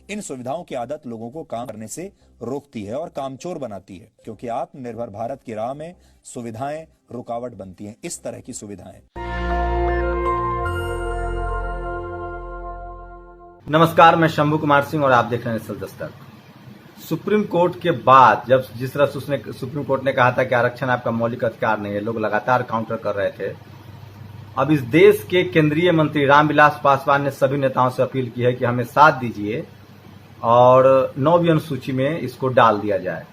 इन सुविधाओं की आदत लोगों को काम करने से रोकती है और कामचोर बनाती है, क्योंकि आत्मनिर्भर भारत की राह में सुविधाएं रुकावट बनती हैं। इस तरह की सुविधाएं। नमस्कार, मैं शंभू कुमार सिंह और आप देख रहे हैं सल दस्तक। सुप्रीम कोर्ट के बाद जब जिस तरह से सुप्रीम कोर्ट ने कहा था कि आरक्षण आपका मौलिक अधिकार नहीं है, लोग लगातार काउंटर कर रहे थे। अब इस देश के केंद्रीय मंत्री रामविलास पासवान ने सभी नेताओं से अपील की है कि हमें साथ दीजिए और 9वीं अनुसूची में इसको डाल दिया जाए।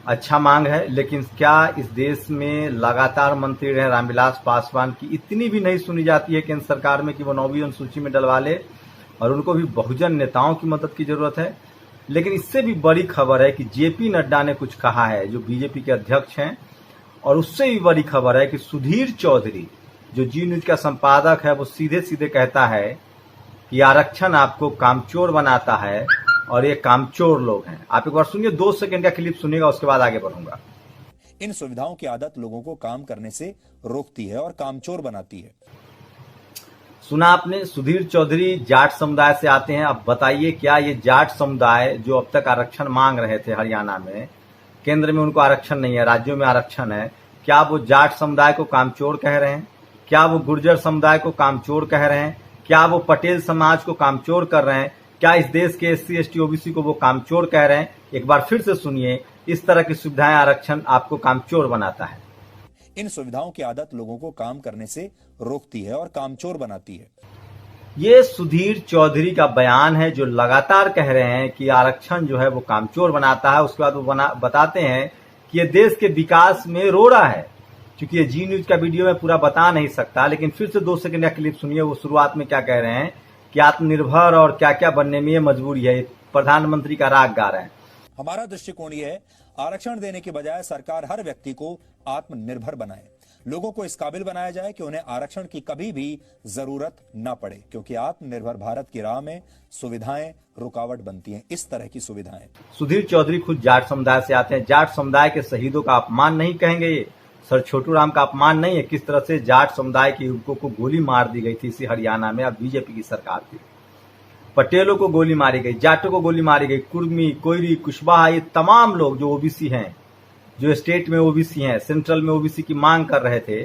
अच्छा मांग है, लेकिन क्या इस देश में लगातार मंत्री रहे रामविलास पासवान की इतनी भी नहीं सुनी जाती है केंद्र सरकार में कि वो 9वीं अनुसूची में डलवा ले? और उनको भी बहुजन नेताओं की मदद की जरूरत है। लेकिन इससे भी बड़ी खबर है कि जेपी नड्डा ने कुछ कहा है, जो बीजेपी के अध्यक्ष हैं, और उससे भी बड़ी खबर है कि सुधीर चौधरी जो जी न्यूज का संपादक है, वो सीधे सीधे कहता है कि आरक्षण आपको कामचोर बनाता है और ये कामचोर लोग हैं। आप एक बार सुनिए, 2 सेकंड का क्लिप सुनिएगा, उसके बाद आगे बढ़ूंगा। इन सुविधाओं की आदत लोगों को काम करने से रोकती है और कामचोर बनाती है। सुना आपने, सुधीर चौधरी जाट समुदाय से आते हैं। अब बताइए, क्या ये जाट समुदाय जो अब तक आरक्षण मांग रहे थे हरियाणा में, केंद्र में उनको आरक्षण नहीं है, राज्यों में आरक्षण है, क्या वो जाट समुदाय को कामचोर कह रहे हैं? क्या वो गुर्जर समुदाय को कामचोर कह रहे हैं? क्या वो पटेल समाज को कामचोर कर रहे हैं? क्या इस देश के SC ST OBC को वो कामचोर कह रहे हैं? एक बार फिर से सुनिए, इस तरह की सुविधाएं आरक्षण आपको कामचोर बनाता है। इन सुविधाओं की आदत लोगों को काम करने से रोकती है और कामचोर बनाती है। ये सुधीर चौधरी का बयान है, जो लगातार कह रहे हैं कि आरक्षण जो है वो कामचोर बनाता है। उसके बाद वो बताते हैं कि ये देश के विकास में रो रहा है। क्योंकि ये जी न्यूज का वीडियो में पूरा बता नहीं सकता, लेकिन फिर से 2 सेकंड का क्लिप सुनिए। वो शुरुआत में क्या कह रहे हैं कि आत्मनिर्भर और क्या क्या बनने में ये मजबूरी है। प्रधानमंत्री का राग गा रहे हैं। हमारा दृष्टिकोण ये है, आरक्षण देने की बजाय सरकार हर व्यक्ति को आत्मनिर्भर बनाए, लोगों को इस काबिल बनाया जाए कि उन्हें आरक्षण की कभी भी जरूरत न पड़े, क्योंकि आत्मनिर्भर भारत की राह में सुविधाएं रुकावट बनती हैं। इस तरह की सुविधाएं। सुधीर चौधरी खुद जाट समुदाय से आते हैं। जाट समुदाय के शहीदों का अपमान नहीं कहेंगे ये? सर छोटू राम का अपमान नहीं है? किस तरह से जाट समुदाय के युवकों को गोली मार दी गई थी इसी हरियाणा में, अब बीजेपी की सरकार थी। पटेलों को गोली मारी गई, जाटों को गोली मारी गई, कुर्मी, कोयरी, कुशवाहा, ये तमाम लोग जो ओबीसी हैं, जो स्टेट में ओबीसी हैं, सेंट्रल में ओबीसी की मांग कर रहे थे,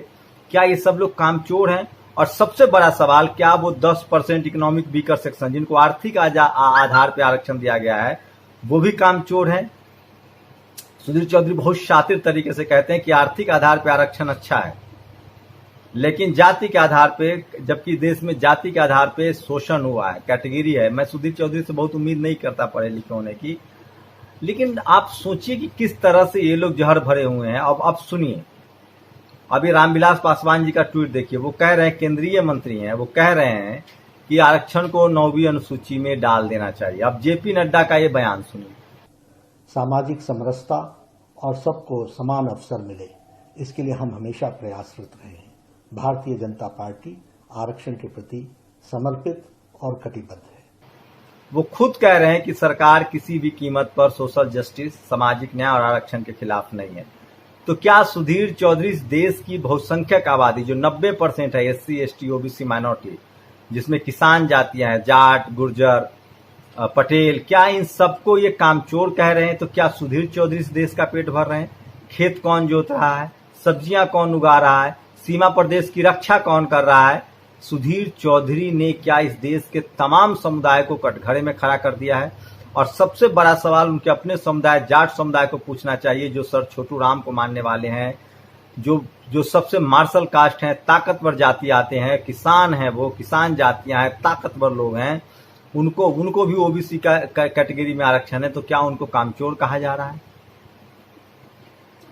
क्या ये सब लोग कामचोर हैं? और सबसे बड़ा सवाल, क्या वो 10% इकोनॉमिक वीकर सेक्शन जिनको आर्थिक आधार पर आरक्षण दिया गया है, वो भी कामचोर हैं? सुधीर चौधरी बहुत शातिर तरीके से कहते हैं कि आर्थिक आधार पर आरक्षण अच्छा है, लेकिन जाति के आधार पे, जबकि देश में जाति के आधार पे शोषण हुआ है, कैटेगरी है। मैं सुधीर चौधरी से बहुत उम्मीद नहीं करता पढ़े लिखे होने की, लेकिन आप सोचिए कि किस तरह से ये लोग जहर भरे हुए हैं। अब सुनिए, अभी रामविलास पासवान जी का ट्वीट देखिए। वो कह रहे हैं, केंद्रीय मंत्री हैं, वो कह रहे हैं कि आरक्षण को 9वीं अनुसूची में डाल देना चाहिए। अब जेपी नड्डा का ये बयान सुनिए। सामाजिक समरसता और सबको समान अवसर मिले, इसके लिए हम हमेशा प्रयासरत रहे हैं। भारतीय जनता पार्टी आरक्षण के प्रति समर्पित और कटिबद्ध है। वो खुद कह रहे हैं कि सरकार किसी भी कीमत पर सोशल जस्टिस, सामाजिक न्याय और आरक्षण के खिलाफ नहीं है। तो क्या सुधीर चौधरी इस देश की बहुसंख्यक आबादी जो 90% है, SC ST OBC माइनॉरिटी, जिसमें किसान जातियां हैं, जाट, गुर्जर, पटेल, क्या इन सबको ये कामचोर कह रहे हैं? तो क्या सुधीर चौधरी इस देश का पेट भर रहे हैं? खेत कौन जोत रहा है? सब्जियां कौन उगा रहा है? सीमा प्रदेश की रक्षा कौन कर रहा है? सुधीर चौधरी ने क्या इस देश के तमाम समुदाय को कटघरे में खड़ा कर दिया है? और सबसे बड़ा सवाल उनके अपने समुदाय, जाट समुदाय को पूछना चाहिए, जो सर छोटू राम को मानने वाले हैं, जो सबसे मार्शल कास्ट हैं, ताकतवर जाति आते हैं, किसान हैं, वो किसान जातियां हैं, ताकतवर लोग हैं, उनको भी ओबीसी का कैटेगरी में आरक्षण है। तो क्या उनको कामचोर कहा जा रहा है?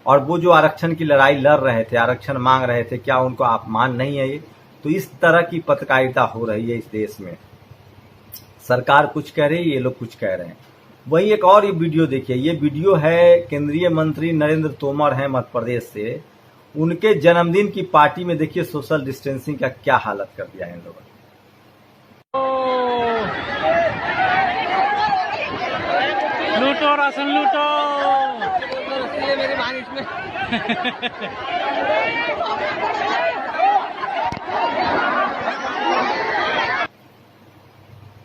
और वो जो आरक्षण की लड़ाई लड़ रहे थे, आरक्षण मांग रहे थे, क्या उनको अपमान नहीं है ये? तो इस तरह की पत्रकारिता हो रही है इस देश में। सरकार कुछ कह रही है, ये लोग कुछ कह रहे हैं। वही एक और ये वीडियो देखिए। ये वीडियो है, केंद्रीय मंत्री नरेंद्र तोमर हैं मध्य प्रदेश से, उनके जन्मदिन की पार्टी में देखिए सोशल डिस्टेंसिंग का क्या हालत कर दिया है इन लोगों ने। लूटो राशन लूटो। मेरी भान इसमें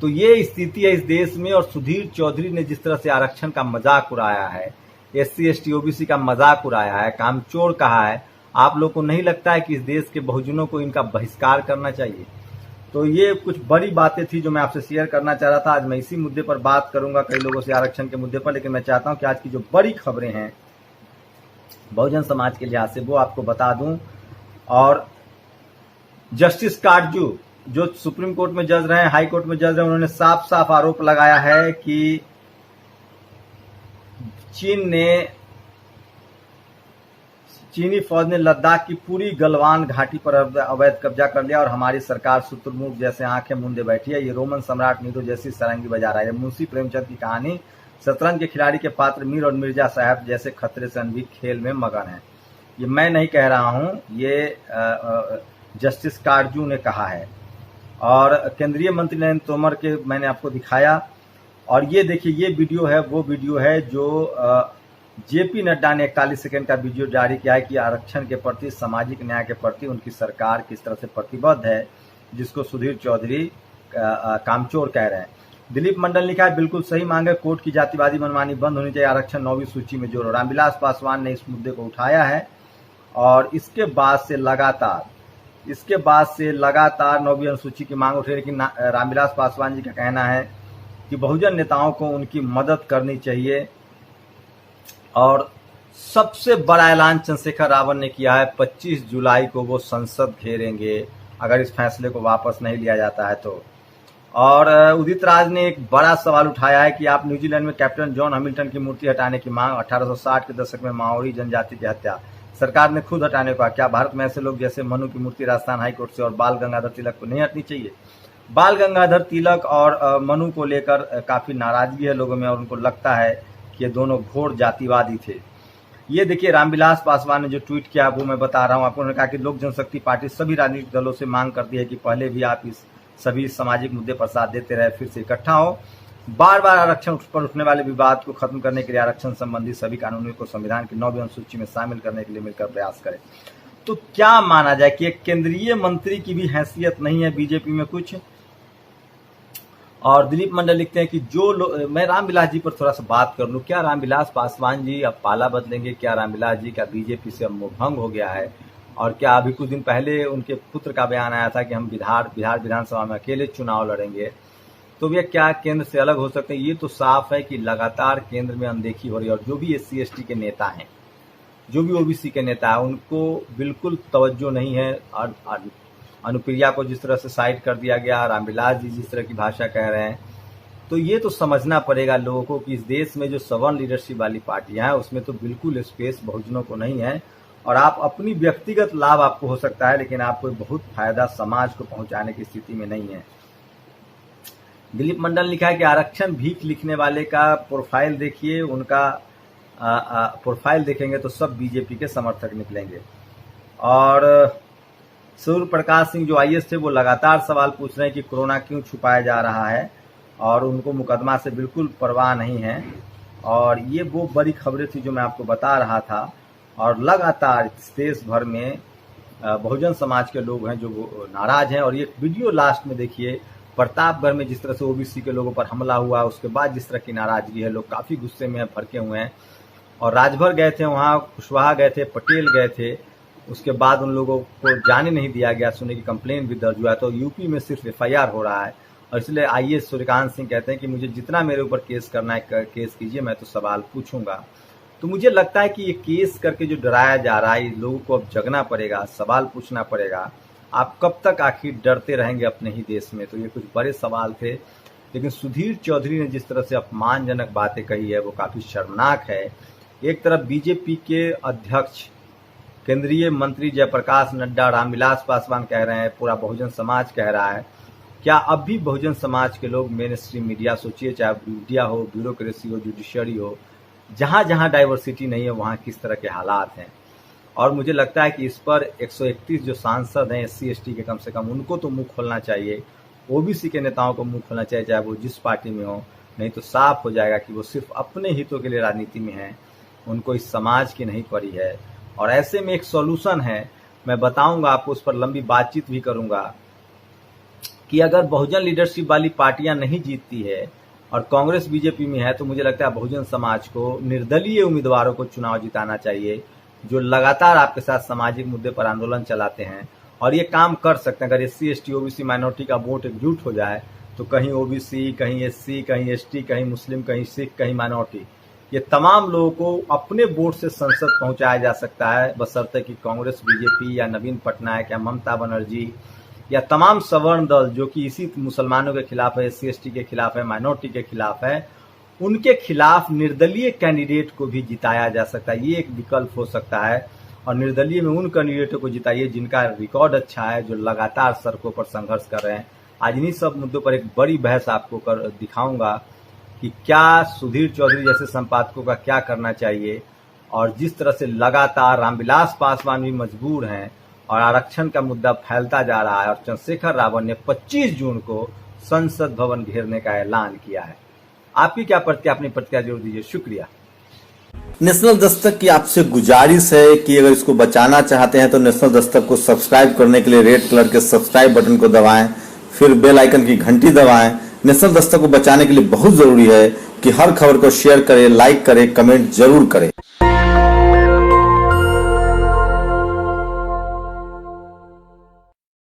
तो ये स्थिति है इस देश में। और सुधीर चौधरी ने जिस तरह से आरक्षण का मजाक उड़ाया है, SC ST OBC का मजाक उड़ाया है, कामचोर कहा है, आप लोग को नहीं लगता है कि इस देश के बहुजनों को इनका बहिष्कार करना चाहिए? तो ये कुछ बड़ी बातें थी जो मैं आपसे शेयर करना चाह रहा था। आज मैं इसी मुद्दे पर बात करूंगा कई लोगों से आरक्षण के मुद्दे पर, लेकिन मैं चाहता हूं कि आज की जो बड़ी खबरें हैं बहुजन समाज के लिहाज से वो आपको बता दूं। और जस्टिस काटजू जो सुप्रीम कोर्ट में जज रहे हैं, हाई कोर्ट में जज रहे हैं, उन्होंने साफ साफ आरोप लगाया है कि चीनी फौज ने लद्दाख की पूरी गलवान घाटी पर अवैध कब्जा कर लिया और हमारी सरकार शुतुरमुर्ग जैसे आंखें मूंदे बैठी है। ये रोमन सम्राट नीरो जैसी सारंगी बजा रहा है। मुंशी प्रेमचंद की कहानी, शतरंज के खिलाड़ी के पात्र मीर और मिर्जा साहब जैसे खतरे से अनभिज्ञ खेल में मगन है। ये मैं नहीं कह रहा हूं, ये जस्टिस काटजू ने कहा है। और केंद्रीय मंत्री नरेंद्र तोमर के मैंने आपको दिखाया। और ये देखिए, ये वीडियो है, वो वीडियो है जो JP नड्डा ने 41 सेकंड का वीडियो जारी किया है कि आरक्षण के प्रति, सामाजिक न्याय के प्रति उनकी सरकार किस तरह से प्रतिबद्ध है, जिसको सुधीर चौधरी कामचोर कह रहे हैं। दिलीप मंडल लिखा है, बिल्कुल सही मांग है, कोर्ट की जातिवादी मनमानी बंद होनी चाहिए, आरक्षण 9वीं सूची में जोड़ो। रामविलास पासवान ने इस मुद्दे को उठाया है और इसके बाद से लगातार 9वीं अनुसूची की मांग उठी। लेकिन रामविलास पासवान जी का कहना है कि बहुजन नेताओं को उनकी मदद करनी चाहिए। और सबसे बड़ा ऐलान चंद्रशेखर रावत ने किया है, 25 जुलाई को वो संसद घेरेंगे अगर इस फैसले को वापस नहीं लिया जाता है तो। और उदित राज ने एक बड़ा सवाल उठाया है कि आप न्यूजीलैंड में कैप्टन जॉन हैमिल्टन की मूर्ति हटाने की मांग, 1860 के दशक में माओरी जनजाति की हत्या, सरकार ने खुद हटाने का। क्या भारत में ऐसे लोग जैसे मनु की मूर्ति राजस्थान हाईकोर्ट से और बाल गंगाधर तिलक को नहीं हटनी चाहिए? बाल गंगाधर तिलक और मनु को लेकर काफी नाराजगी है लोगों में और उनको लगता है कि ये दोनों घोर जातिवादी थे। ये देखिए, रामविलास पासवान ने जो ट्वीट किया वो मैं बता रहा हूं आपको। उन्होंने कहा कि लोक जनशक्ति पार्टी सभी राजनीतिक दलों से मांग करती है कि पहले भी आप इस सभी सामाजिक मुद्दे पर साथ देते रहे, फिर से इकट्ठा हो, बार बार आरक्षण पर उठने वाले विवाद को खत्म करने के लिए आरक्षण संबंधी सभी कानूनों को संविधान की 9वीं अनुसूची में शामिल करने के लिए मिलकर प्रयास करें। तो क्या माना जाए कि एक केंद्रीय मंत्री की भी हैसियत नहीं है बीजेपी में कुछ? और दिलीप मंडल लिखते हैं कि मैं रामविलास जी पर थोड़ा सा बात कर लूं, क्या रामविलास पासवान जी अब पाला बदलेंगे? क्या रामविलास जी का बीजेपी से अब मोहभंग हो गया है? और क्या अभी कुछ दिन पहले उनके पुत्र का बयान आया था कि हम बिहार विधानसभा में अकेले चुनाव लड़ेंगे, तो वे क्या केंद्र से अलग हो सकते हैं? ये तो साफ है कि लगातार केंद्र में अनदेखी हो रही है। और जो भी SC ST के नेता हैं, जो भी OBC के नेता है, उनको बिल्कुल तवज्जो नहीं है। अनुप्रिया को जिस तरह से साइड कर दिया गया, रामविलास जी जिस तरह की भाषा कह रहे हैं, तो ये तो समझना पड़ेगा लोगों को कि इस देश में जो सवर्ण लीडरशिप वाली पार्टियां हैं उसमें तो बिल्कुल स्पेस बहुजनों को नहीं है। और आप अपनी व्यक्तिगत लाभ आपको हो सकता है, लेकिन आपको बहुत फायदा समाज को पहुंचाने की स्थिति में नहीं है। दिलीप मंडल लिखा है कि आरक्षण भीख लिखने वाले का प्रोफाइल देखिए, उनका प्रोफाइल देखेंगे तो सब बीजेपी के समर्थक निकलेंगे। और सूर्य प्रकाश सिंह जो IAS थे वो लगातार सवाल पूछ रहे हैं कि कोरोना क्यों छुपाया जा रहा है और उनको मुकदमा से बिल्कुल परवाह नहीं है। और ये वो बड़ी खबरें थी जो मैं आपको बता रहा था। और लगातार देश भर में बहुजन समाज के लोग हैं जो नाराज हैं। और ये वीडियो लास्ट में देखिए, प्रतापगढ़ में जिस तरह से OBC के लोगों पर हमला हुआ, उसके बाद जिस तरह की नाराजगी है, लोग काफी गुस्से में भड़के हुए हैं। और राजभर गए थे, वहाँ कुशवाहा गए थे, पटेल गए थे, उसके बाद उन लोगों को जाने नहीं दिया गया, सुनने की कंप्लेन भी दर्ज हुआ। तो यूपी में सिर्फ FIR हो रहा है। और इसलिए IAS सूर्यकांत सिंह कहते हैं कि मुझे जितना मेरे ऊपर केस करना है केस कीजिए, मैं तो सवाल पूछूंगा। तो मुझे लगता है कि ये केस करके जो डराया जा रहा है, लोगों को अब जगना पड़ेगा, सवाल पूछना पड़ेगा। आप कब तक आखिर डरते रहेंगे अपने ही देश में? तो ये कुछ बड़े सवाल थे। लेकिन सुधीर चौधरी ने जिस तरह से अपमानजनक बातें कही है वो काफी शर्मनाक है। एक तरफ बीजेपी के अध्यक्ष, केंद्रीय मंत्री जयप्रकाश नड्डा, रामविलास पासवान कह रहे हैं, पूरा बहुजन समाज कह रहा है। क्या अब भी बहुजन समाज के लोग मेन स्ट्रीम मीडिया, सोचिए चाहे मीडिया हो, ब्यूरोक्रेसी हो, जुडिशरी हो, जहां जहां डाइवर्सिटी नहीं है वहां किस तरह के हालात हैं। और मुझे लगता है कि इस पर 131 जो सांसद हैं SC ST के, कम से कम उनको तो मुंह खोलना चाहिए। OBC के नेताओं को मुंह खोलना चाहिए, चाहे वो जिस पार्टी में हो। नहीं तो साफ हो जाएगा कि वो सिर्फ अपने हितों के लिए राजनीति में है, उनको इस समाज की नहीं पड़ी है। और ऐसे में एक सॉल्यूशन है, मैं बताऊंगा आपको, उस पर लंबी बातचीत भी करूंगा, कि अगर बहुजन लीडरशिप वाली पार्टियां नहीं जीतती है और कांग्रेस बीजेपी में है, तो मुझे लगता है बहुजन समाज को निर्दलीय उम्मीदवारों को चुनाव जिताना चाहिए, जो लगातार आपके साथ सामाजिक मुद्दे पर आंदोलन चलाते हैं और ये काम कर सकते हैं। अगर SC ST OBC माइनॉरिटी का वोट एकजुट हो जाए तो कहीं OBC, कहीं SC, कहीं ST, कहीं मुस्लिम, कहीं सिख, कहीं माइनॉरिटी, ये तमाम लोगों को अपने वोट से संसद पहुंचाया जा सकता है, बशर्ते कि कांग्रेस बीजेपी या नवीन पटनायक या ममता बनर्जी या तमाम सवर्ण दल जो कि इसी मुसलमानों के खिलाफ है, SC ST के खिलाफ है, माइनॉरिटी के खिलाफ है, उनके खिलाफ निर्दलीय कैंडिडेट को भी जिताया जा सकता है। ये एक विकल्प हो सकता है और निर्दलीय में उन कैंडिडेटों को जिताइए जिनका रिकॉर्ड अच्छा है, जो लगातार सड़कों पर संघर्ष कर रहे हैं। आज इन्हीं सब मुद्दों पर एक बड़ी बहस आपको कर दिखाऊंगा कि क्या सुधीर चौधरी जैसे संपादकों का क्या करना चाहिए, और जिस तरह से लगातार रामविलास पासवान भी मजबूर हैं और आरक्षण का मुद्दा फैलता जा रहा है और चंद्रशेखर रावण ने 25 जून को संसद भवन घेरने का ऐलान किया है। आपकी क्या प्रतिक्रिया, अपनी प्रतिक्रिया जरूर दीजिए। शुक्रिया। नेशनल दस्तक की आपसे गुजारिश है कि अगर इसको बचाना चाहते हैं तो नेशनल दस्तक को सब्सक्राइब करने के लिए रेड कलर के सब्सक्राइब बटन को दबाएं, फिर बेल आइकन की घंटी दबाएं। नेशनल दस्तक को बचाने के लिए बहुत जरूरी है कि हर खबर को शेयर करें, लाइक करें, कमेंट जरूर करें।